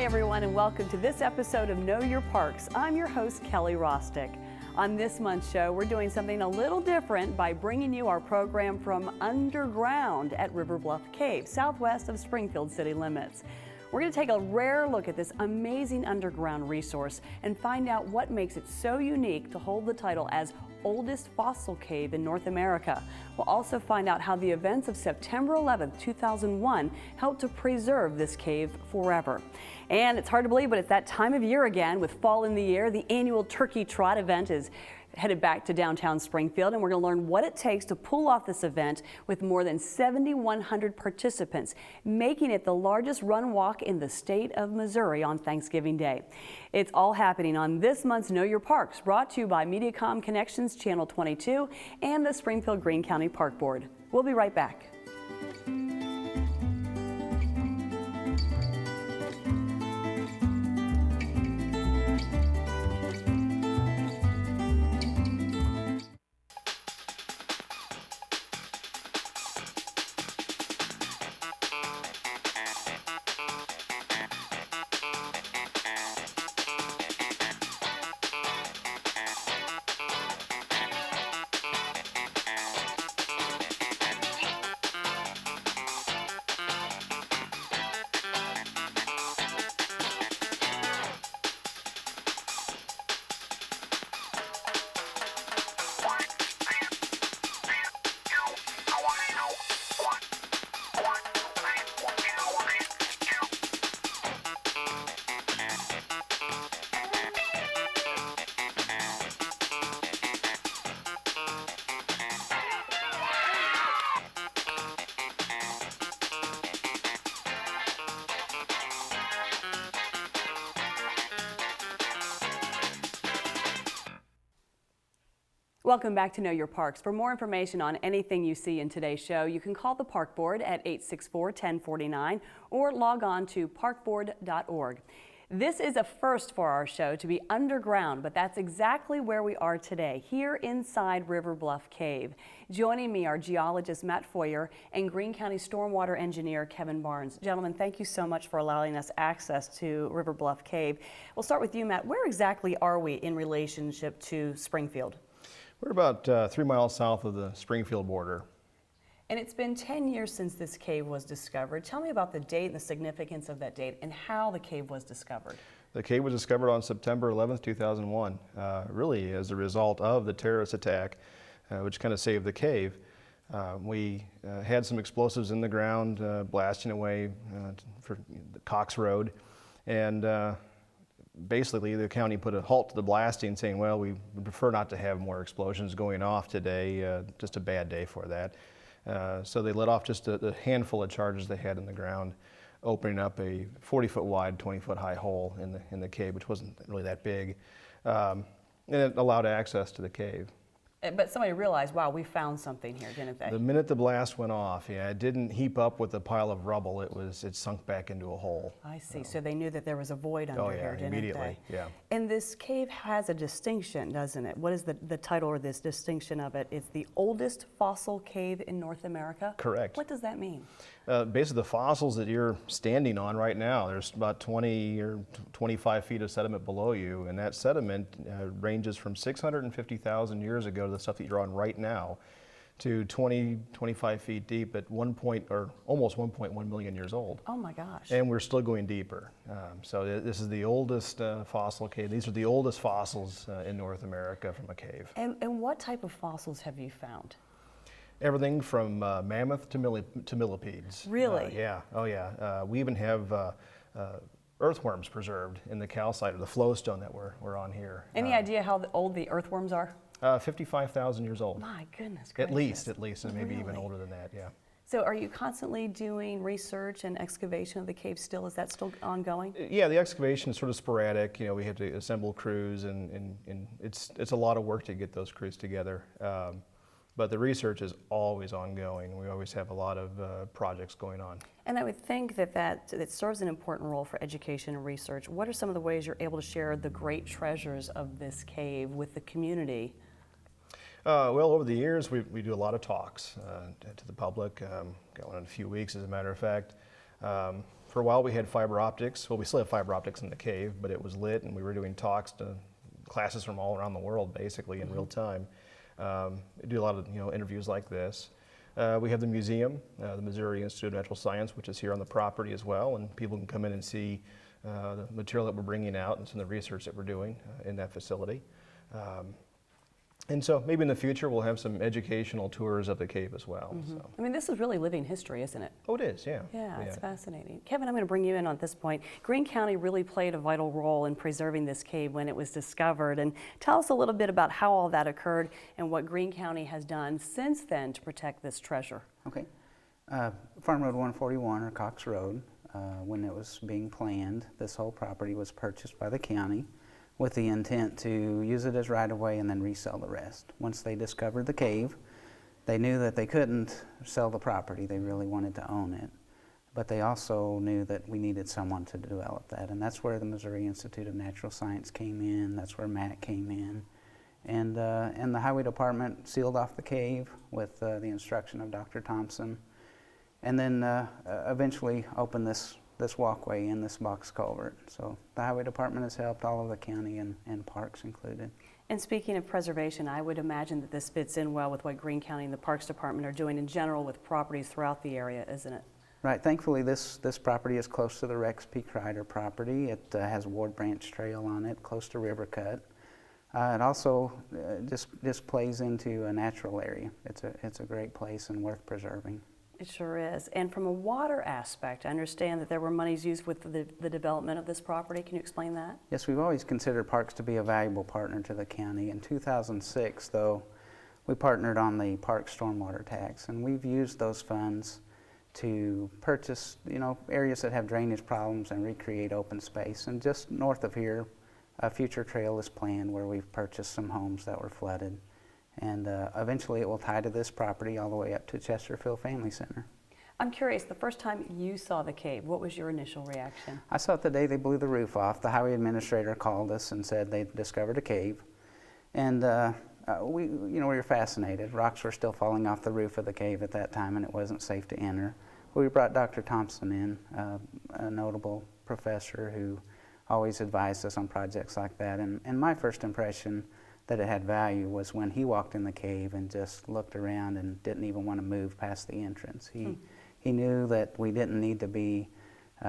Hi everyone, and welcome to this episode of Know Your Parks. I'm your host, Kelly Rostick. On this month's show, we're doing something a little different by bringing you our program from underground at Riverbluff Cave, southwest of Springfield city limits. We're going to take a rare look at this amazing underground resource and find out what makes it so unique to hold the title as oldest fossil cave in North America. We'll also find out how the events of September 11th, 2001 helped to preserve this cave forever. And it's hard to believe, but it's that time of year again with fall in the air. The annual Turkey Trot event is headed back to downtown Springfield, and we're going to learn what it takes to pull off this event with more than 7,100 participants, making it the largest run walk in the state of Missouri on Thanksgiving Day. It's all happening on this month's Know Your Parks, brought to you by Mediacom Connections Channel 22 and the Springfield Greene County Park Board. We'll be right back. Welcome back to Know Your Parks. For more information on anything you see in today's show, you can call the Park Board at 864-1049 or log on to parkboard.org. This is a first for our show to be underground, but that's exactly where we are today, here inside Riverbluff Cave. Joining me are geologist Matt Foyer and Greene County Stormwater Engineer Kevin Barnes. Gentlemen, thank you so much for allowing us access to Riverbluff Cave. We'll start with you, Matt. Where exactly are we in relationship to Springfield? We're about 3 miles south of the Springfield border. And it's been 10 years since this cave was discovered. Tell me about the date and the significance of that date and how the cave was discovered. The cave was discovered on September 11th, 2001, really as a result of the terrorist attack, which kind of saved the cave. We had some explosives in the ground blasting away for the Cox Road, and basically the county put a halt to the blasting, saying, well, we would prefer not to have more explosions going off today, just a bad day for that. So they let off just a handful of charges they had in the ground, opening up a 40-foot wide, 20-foot high hole in the cave, which wasn't really that big, and it allowed access to the cave. But somebody realized, wow, we found something here, didn't they? The minute the blast went off, yeah, it didn't heap up with a pile of rubble. It sunk back into a hole. I see. So they knew that there was a void under here, didn't immediately, they? yeah. And this cave has a distinction, doesn't it? What is the title or this distinction of it? It's the oldest fossil cave in North America? Correct. What does that mean? Basically, the fossils that you're standing on right now, there's about 20 or 25 feet of sediment below you, and that sediment ranges from 650,000 years ago to the stuff that you're on right now to 25 feet deep at almost 1.1 million years old. Oh my gosh. And we're still going deeper. So this is the oldest fossil cave. These are the oldest fossils in North America from a cave. And what type of fossils have you found? Everything from mammoth to millipedes. Really? Yeah. Oh, yeah. We even have earthworms preserved in the calcite or the flowstone that we're on here. Any idea how old the earthworms are? 55,000 years old. My goodness gracious. At least, and maybe even older than that. Yeah. So are you constantly doing research and excavation of the cave still? Is that still ongoing? Yeah, the excavation is sort of sporadic. You know, we have to assemble crews, and it's a lot of work to get those crews together. But the research is always ongoing. We always have a lot of projects going on. And I would think that serves an important role for education and research. What are some of the ways you're able to share the great treasures of this cave with the community? Well, over the years, we do a lot of talks to the public. Got one in a few weeks, as a matter of fact. For a while we had fiber optics. Well, we still have fiber optics in the cave, but it was lit and we were doing talks to classes from all around the world basically in real time. We do a lot of interviews like this. We have the museum, the Missouri Institute of Natural Science, which is here on the property as well, and people can come in and see the material that we're bringing out and some of the research that we're doing in that facility. And so maybe in the future we'll have some educational tours of the cave as well. So. I mean, this is really living history, isn't it? Oh, it is, yeah. Yeah, it's fascinating. Kevin, I'm going to bring you in on this point. Greene County really played a vital role in preserving this cave when it was discovered. And tell us a little bit about how all that occurred and what Greene County has done since then to protect this treasure. Okay. Farm Road 141, or Cox Road, when it was being planned, this whole property was purchased by the county with the intent to use it as right-of-way and then resell the rest. Once they discovered the cave, they knew that they couldn't sell the property. They really wanted to own it. But they also knew that we needed someone to develop that, and that's where the Missouri Institute of Natural Science came in. That's where Matt came in. And the Highway Department sealed off the cave with the instruction of Dr. Thompson, and then eventually opened this walkway in this box culvert. So the Highway Department has helped, all of the county and parks included. And speaking of preservation, I would imagine that this fits in well with what Greene County and the Parks Department are doing in general with properties throughout the area, isn't it? Right. Thankfully, this property is close to the Rex Peak Rider property. It has a Ward Branch Trail on it, close to River Cut. It also just plays into a natural area. It's a great place and worth preserving. It sure is. And from a water aspect, I understand that there were monies used with the development of this property. Can you explain that? Yes, we've always considered parks to be a valuable partner to the county. In 2006, though, we partnered on the park stormwater tax, and we've used those funds to purchase, areas that have drainage problems and recreate open space. And just north of here, a future trail is planned where we've purchased some homes that were flooded. And eventually it will tie to this property all the way up to Chesterfield Family Center. I'm curious, the first time you saw the cave, what was your initial reaction? I saw it the day they blew the roof off. The highway administrator called us and said they discovered a cave. And we were fascinated. Rocks were still falling off the roof of the cave at that time, and it wasn't safe to enter. We brought Dr. Thompson in, a notable professor who always advised us on projects like that. And my first impression that it had value was when he walked in the cave and just looked around and didn't even want to move past the entrance. He knew that we didn't need to be,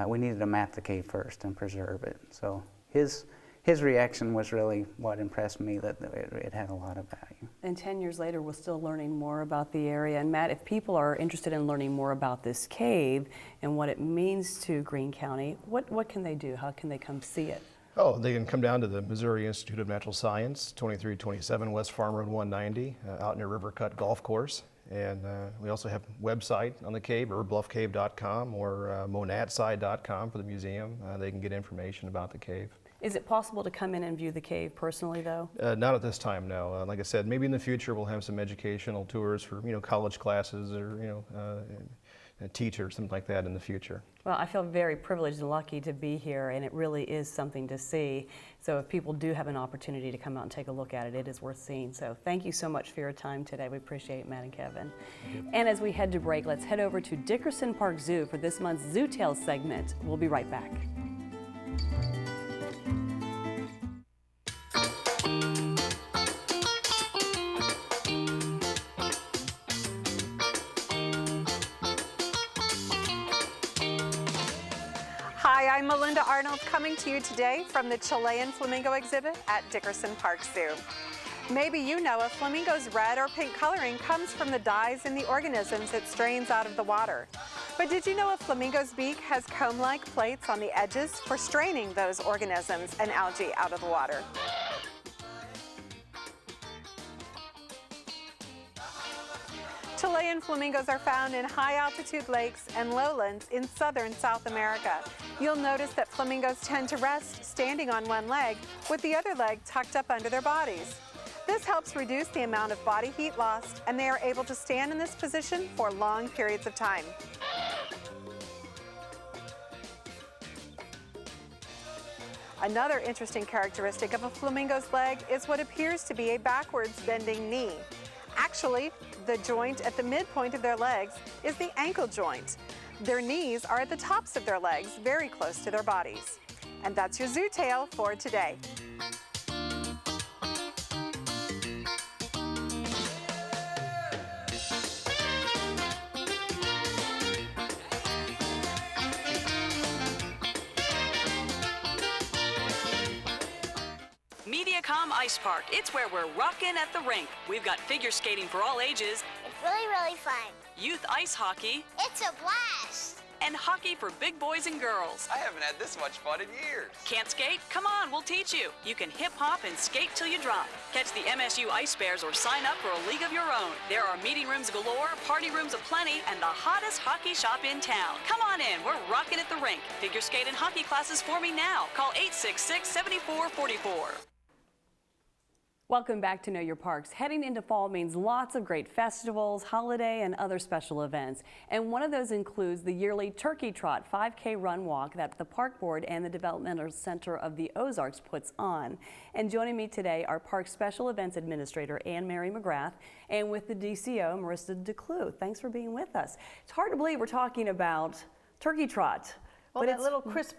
we needed to map the cave first and preserve it. So his reaction was really what impressed me, that it had a lot of value. And 10 years later, we're still learning more about the area. And Matt, if people are interested in learning more about this cave and what it means to Greene County, what can they do? How can they come see it? Oh, they can come down to the Missouri Institute of Natural Science, 2327 West Farm Road 190, out near River Cut Golf Course. And we also have a website on the cave, riverbluffcave.com or monatside.com for the museum. They can get information about the cave. Is it possible to come in and view the cave personally, though? Not at this time, no. Like I said, maybe in the future we'll have some educational tours for college classes or a teacher, something like that in the future. Well, I feel very privileged and lucky to be here, and it really is something to see. So if people do have an opportunity to come out and take a look at it, it is worth seeing. So thank you so much for your time today. We appreciate it, Matt and Kevin. And as we head to break, let's head over to Dickerson Park Zoo for this month's Zoo Tales segment. We'll be right back. Hi, I'm Melinda Arnold coming to you today from the Chilean Flamingo exhibit at Dickerson Park Zoo. Maybe you know a flamingo's red or pink coloring comes from the dyes in the organisms it strains out of the water. But did you know a flamingo's beak has comb-like plates on the edges for straining those organisms and algae out of the water? Chilean flamingos are found in high-altitude lakes and lowlands in southern South America. You'll notice that flamingos tend to rest standing on one leg with the other leg tucked up under their bodies. This helps reduce the amount of body heat lost, and they are able to stand in this position for long periods of time. Another interesting characteristic of a flamingo's leg is what appears to be a backwards bending knee. Actually, the joint at the midpoint of their legs is the ankle joint. Their knees are at the tops of their legs, very close to their bodies. And that's your zoo tale for today. MediaCom Ice Park. It's where we're rockin' at the rink. We've got figure skating for all ages, It's really, really fun. youth ice hockey, It's a blast. and hockey for big boys and girls. I haven't had this much fun in years. Can't skate? Come on, we'll teach you. You can hip hop and skate till you drop. Catch the MSU Ice Bears or sign up for a league of your own. There are meeting rooms galore, party rooms aplenty, and the hottest hockey shop in town. Come on in, we're rocking at the rink. Figure skate and hockey classes for me now. Call 866-7444. Welcome back to Know Your Parks. Heading into fall means lots of great festivals, holiday, and other special events. And one of those includes the yearly Turkey Trot 5K run walk that the Park Board and the Developmental Center of the Ozarks puts on. And joining me today are Park Special Events Administrator Anne-Mary McGrath and with the DCO, Marissa DeClue. Thanks for being with us. It's hard to believe we're talking about Turkey Trot. Well, but that it's little crisp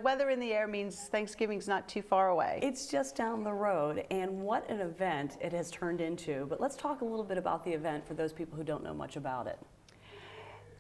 weather in the air means Thanksgiving's not too far away. It's just down the road, and what an event it has turned into. But let's talk a little bit about the event for those people who don't know much about it.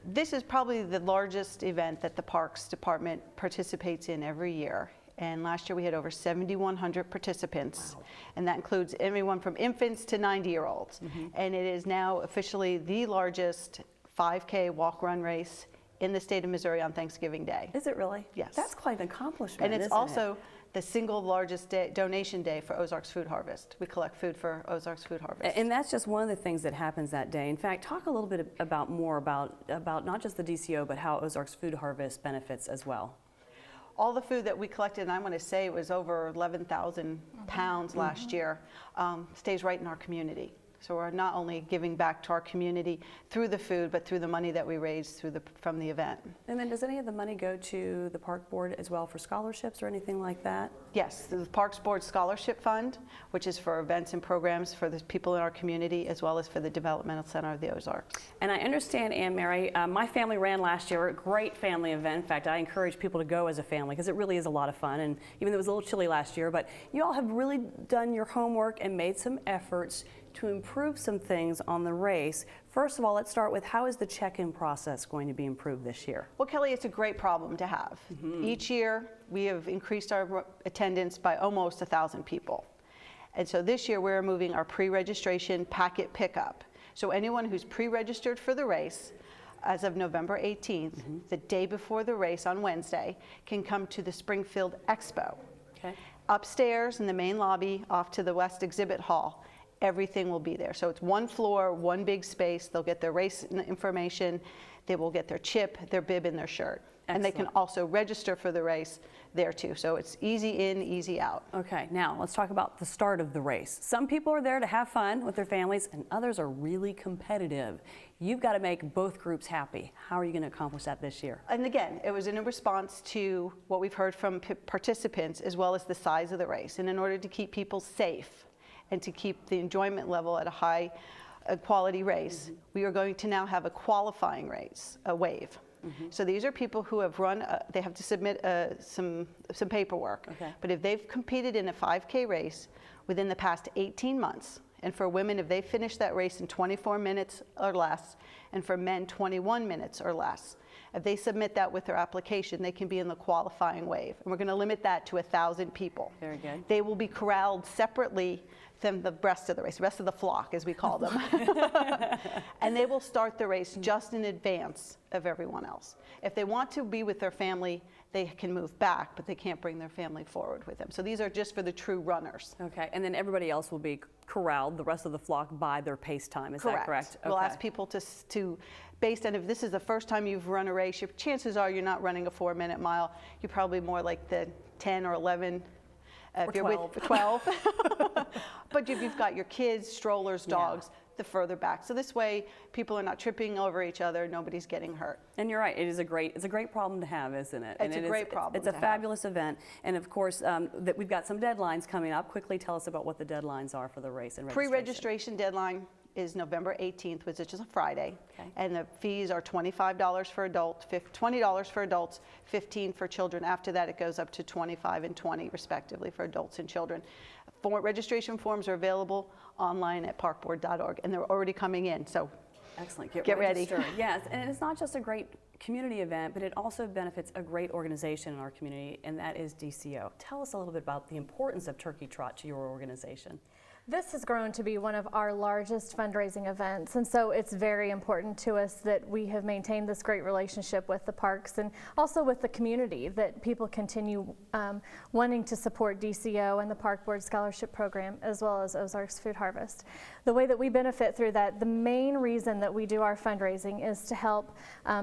This is probably the largest event that the Parks Department participates in every year. And last year we had over 7,100 participants. Wow. And that includes everyone from infants to 90-year-olds. And it is now officially the largest 5K walk-run race in the state of Missouri on Thanksgiving Day. Is it really? Yes. That's quite an accomplishment. And it's isn't also it? the single largest donation day for Ozarks Food Harvest. We collect food for Ozarks Food Harvest. And that's just one of the things that happens that day. In fact, talk a little bit more about not just the DCO, but how Ozarks Food Harvest benefits as well. All the food that we collected, and I want to say it was over 11,000 pounds last year, stays right in our community. So we're not only giving back to our community through the food, but through the money that we raise from the event. And then does any of the money go to the Park Board as well for scholarships or anything like that? Yes, the Parks Board Scholarship Fund, which is for events and programs for the people in our community, as well as for the Developmental Center of the Ozarks. And I understand, Anne-Mary, my family ran last year, a great family event. In fact, I encourage people to go as a family because it really is a lot of fun. And even though it was a little chilly last year, but you all have really done your homework and made some efforts to improve some things on the race. First of all, let's start with how is the check-in process going to be improved this year? Well, Kelly, it's a great problem to have. Each year, we have increased our attendance by almost 1,000 people. And so this year, we're moving our pre-registration packet pickup. So anyone who's pre-registered for the race, as of November 18th, the day before the race on Wednesday, can come to the Springfield Expo. Okay. Upstairs in the main lobby, off to the West Exhibit Hall, everything will be there. So it's one floor, one big space. They'll get their race information. They will get their chip, their bib, and their shirt. And they can Excellent. also register for the race there too. So it's easy in, easy out. Okay, now let's talk about the start of the race. Some people are there to have fun with their families, and others are really competitive. You've got to make both groups happy. How are you going to accomplish that this year? And again, it was in response to what we've heard from participants, as well as the size of the race. And in order to keep people safe and to keep the enjoyment level at a high quality race, we are going to now have a qualifying race, a wave. So these are people who have run, they have to submit some paperwork. Okay. But if they've competed in a 5K race within the past 18 months, and for women, if they finish that race in 24 minutes or less, and for men, 21 minutes or less, if they submit that with their application, they can be in the qualifying wave. And we're going to limit that to 1,000 people. Very good. They will be corralled separately than the rest of the race, the rest of the flock, as we call them. And they will start the race just in advance of everyone else. If they want to be with their family, they can move back, but they can't bring their family forward with them. So these are just for the true runners. Okay, and then everybody else will be corralled, the rest of the flock, by their pace time. Is that correct? We'll Okay. ask people to, based on if this is the first time you've run a race, your chances are you're not running a 4-minute mile. You're probably more like the 10 or 11. Or If you're 12. with 12. But if you've got your kids, strollers, dogs, the further back. So this way, people are not tripping over each other. Nobody's getting hurt. And you're right. It's a great problem to have, isn't it? It's a great problem It's a to have. fabulous event, and of course, that we've got some deadlines coming up. Quickly tell us about what the deadlines are for the race and registration. Pre-registration deadline is November 18th, which is just a Friday. Okay. And the fees are $25 for adults, $20 for adults, $15 for children. After that, it goes up to $25 and $20 respectively for adults and children. Registration forms are available online at parkboard.org, and they're already coming in, so Excellent. Get ready. registered. Yes, and it's not just a great community event, but it also benefits a great organization in our community, and that is DCO. Tell us a little bit about the importance of Turkey Trot to your organization. This has grown to be one of our largest fundraising events, and so it's very important to us that we have maintained this great relationship with the parks and also with the community, that people continue wanting to support DCO and the Park Board Scholarship Program, as well as Ozarks Food Harvest. The way that we benefit through that, the main reason that we do our fundraising is to help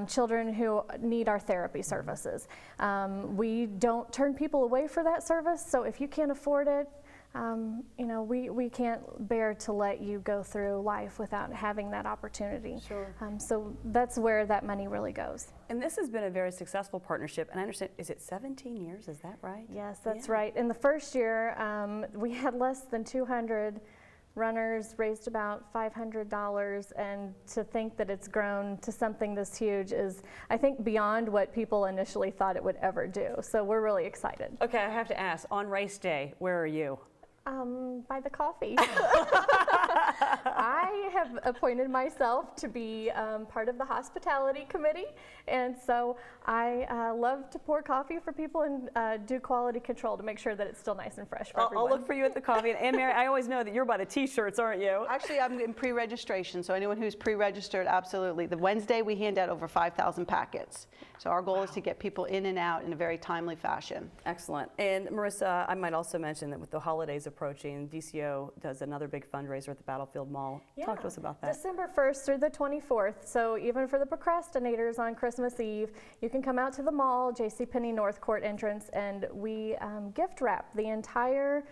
children who need our therapy services. We don't turn people away for that service, so if you can't afford it, we can't bear to let you go through life without having that opportunity. Sure. So that's where that money really goes. And this has been a very successful partnership, and I understand, is it 17 years, is that right? Yes, that's Yeah. right. In the first year, we had less than 200 runners, raised about $500, and to think that it's grown to something this huge is, I think, beyond what people initially thought it would ever do. So we're really excited. Okay, I have to ask, on race day, where are you? By the coffee. I have appointed myself to be part of the hospitality committee, and so I love to pour coffee for people and do quality control to make sure that it's still nice and fresh for everyone. I'll look for you at the coffee. And Mary, I always know that you're by the t-shirts, aren't you? Actually, I'm in pre-registration, so anyone who's pre-registered, absolutely. The Wednesday, we hand out over 5,000 packets. So our goal is to get people in and out in a very timely fashion. Excellent. And Marissa, I might also mention that with the holidays approaching, DCO does another big fundraiser at the Battlefield Mall. Talk to us about that. December 1st through the 24th. So even for the procrastinators on Christmas Eve, you can come out to the mall, JCPenney North Court entrance, and we gift wrap the entire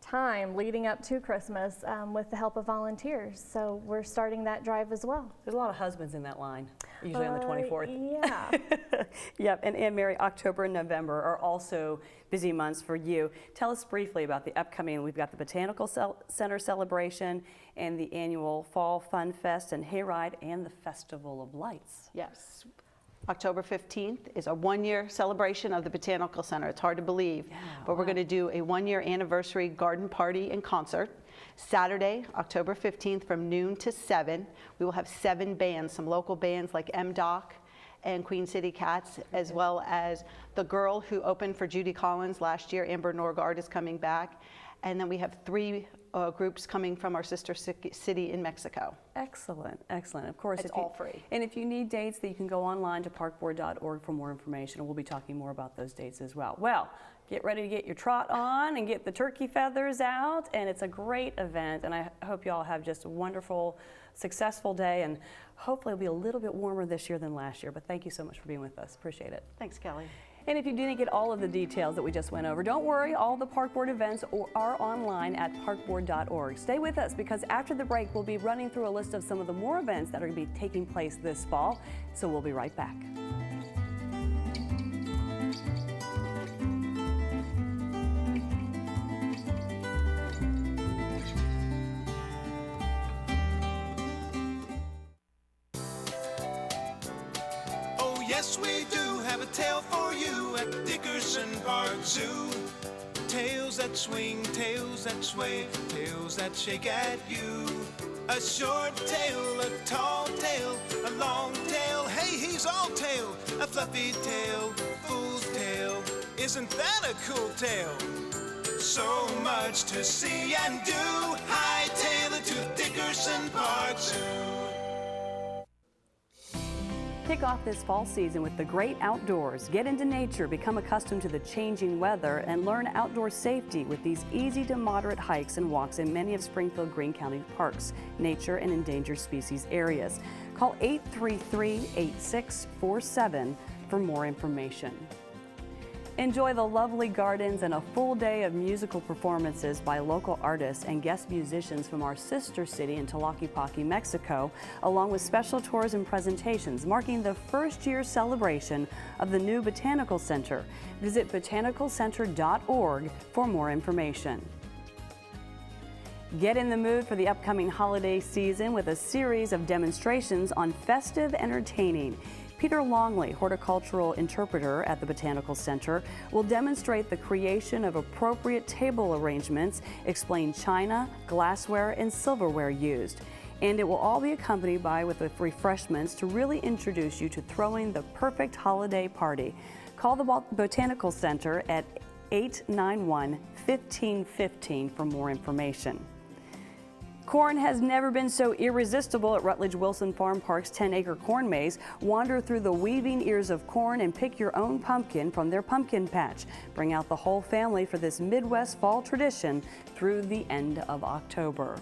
time leading up to Christmas with the help of volunteers. So we're starting that drive as well. There's a lot of husbands in that line, usually on the 24th. Yeah. Yep, and Mary, October and November are also busy months for you. Tell us briefly about the upcoming, we've got the Botanical Center celebration and the annual Fall Fun Fest and Hayride and the Festival of Lights. Yes. October 15th is a one-year celebration of the Botanical Center. It's hard to believe, but we're going to do a one-year anniversary garden party and concert. Saturday, October 15th from noon to 7, we will have 7 bands, some local bands like M-Doc and Queen City Cats, as well as the girl who opened for Judy Collins last year, Amber Norgard, is coming back. And then we have 3 groups coming from our sister city in Mexico. Excellent, excellent. Of course, It's all free. And if you need dates, that you can go online to parkboard.org for more information, and we'll be talking more about those dates as well. Well, get ready to get your trot on and get the turkey feathers out, and it's a great event, and I hope you all have just a wonderful, successful day, and hopefully it'll be a little bit warmer this year than last year, but thank you so much for being with us. Appreciate it. Thanks, Kelly. And if you didn't get all of the details that we just went over, don't worry, all the Park Board events are online at parkboard.org. Stay with us, because after the break, we'll be running through a list of some of the more events that are going to be taking place this fall. So we'll be right back. Yes, we do have a tale for you at Dickerson Park Zoo. Tales that swing, tales that sway, tales that shake at you. A short tail, a tall tail, a long tail, hey, he's all tail. A fluffy tail, fool's tail, isn't that a cool tale? So much to see and do, hightail it to Dickerson Park Zoo. Kick off this fall season with the great outdoors. Get into nature, become accustomed to the changing weather, and learn outdoor safety with these easy to moderate hikes and walks in many of Springfield Greene County parks, nature, and endangered species areas. Call 833-8647 for more information. Enjoy the lovely gardens and a full day of musical performances by local artists and guest musicians from our sister city in Tlaquepaque, Mexico, along with special tours and presentations marking the first-year celebration of the new Botanical Center. Visit botanicalcenter.org for more information. Get in the mood for the upcoming holiday season with a series of demonstrations on festive entertaining. Peter Longley, horticultural interpreter at the Botanical Center, will demonstrate the creation of appropriate table arrangements, explain china, glassware, and silverware used. And it will all be accompanied with refreshments to really introduce you to throwing the perfect holiday party. Call the Botanical Center at 891-1515 for more information. Corn has never been so irresistible at Rutledge Wilson Farm Park's 10-acre corn maze. Wander through the weaving ears of corn and pick your own pumpkin from their pumpkin patch. Bring out the whole family for this Midwest fall tradition through the end of October.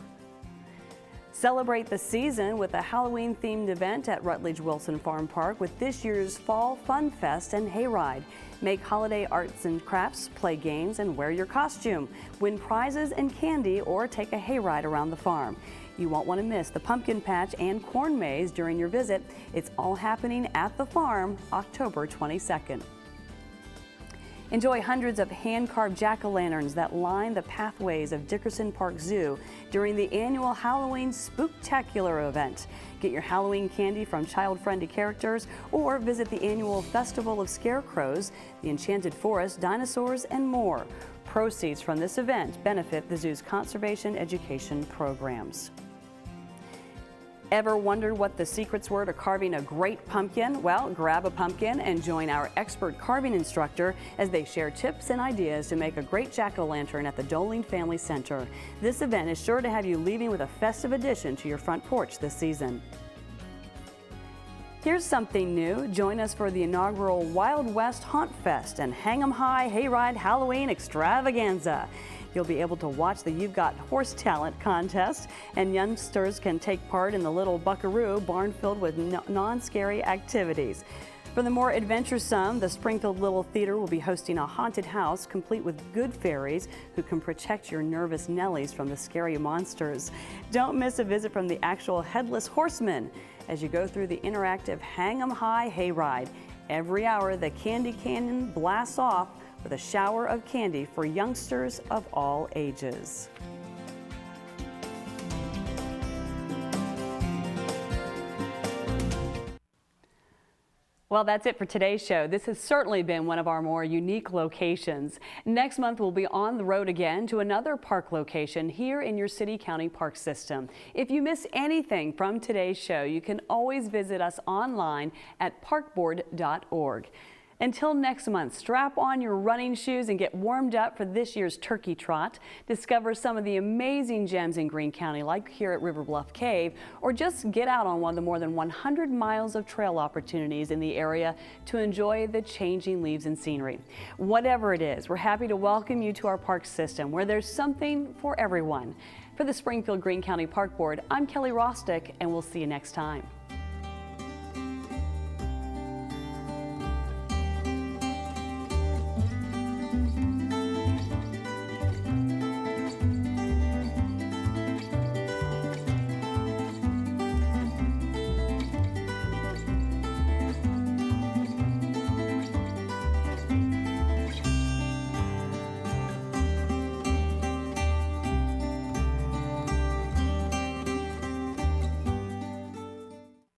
Celebrate the season with a Halloween-themed event at Rutledge Wilson Farm Park with this year's Fall Fun Fest and Hayride. Make holiday arts and crafts, play games, and wear your costume. Win prizes and candy or take a hayride around the farm. You won't want to miss the pumpkin patch and corn maze during your visit. It's all happening at the farm October 22nd. Enjoy hundreds of hand-carved jack-o'-lanterns that line the pathways of Dickerson Park Zoo during the annual Halloween Spooktacular event. Get your Halloween candy from child-friendly characters or visit the annual Festival of Scarecrows, the Enchanted Forest, dinosaurs, and more. Proceeds from this event benefit the zoo's conservation education programs. Ever wondered what the secrets were to carving a great pumpkin? Well, grab a pumpkin and join our expert carving instructor as they share tips and ideas to make a great jack-o'-lantern at the Doling Family Center. This event is sure to have you leaving with a festive addition to your front porch this season. Here's something new. Join us for the inaugural Wild West Haunt Fest and Hang 'em High Hayride Halloween Extravaganza. You'll be able to watch the You've Got Horse Talent contest, and youngsters can take part in the Little Buckaroo barn filled with non-scary activities. For the more adventuresome, the Springfield Little Theater will be hosting a haunted house complete with good fairies who can protect your nervous Nellies from the scary monsters. Don't miss a visit from the actual Headless Horseman as you go through the interactive Hang 'em High Hayride. Every hour, the candy cannon blasts off with a shower of candy for youngsters of all ages. Well, that's it for today's show. This has certainly been one of our more unique locations. Next month, we'll be on the road again to another park location here in your city-county park system. If you miss anything from today's show, you can always visit us online at parkboard.org. Until next month, strap on your running shoes and get warmed up for this year's Turkey Trot. Discover some of the amazing gems in Greene County, like here at Riverbluff Cave, or just get out on one of the more than 100 miles of trail opportunities in the area to enjoy the changing leaves and scenery. Whatever it is, we're happy to welcome you to our park system, where there's something for everyone. For the Springfield Greene County Park Board, I'm Kelly Rostick, and we'll see you next time.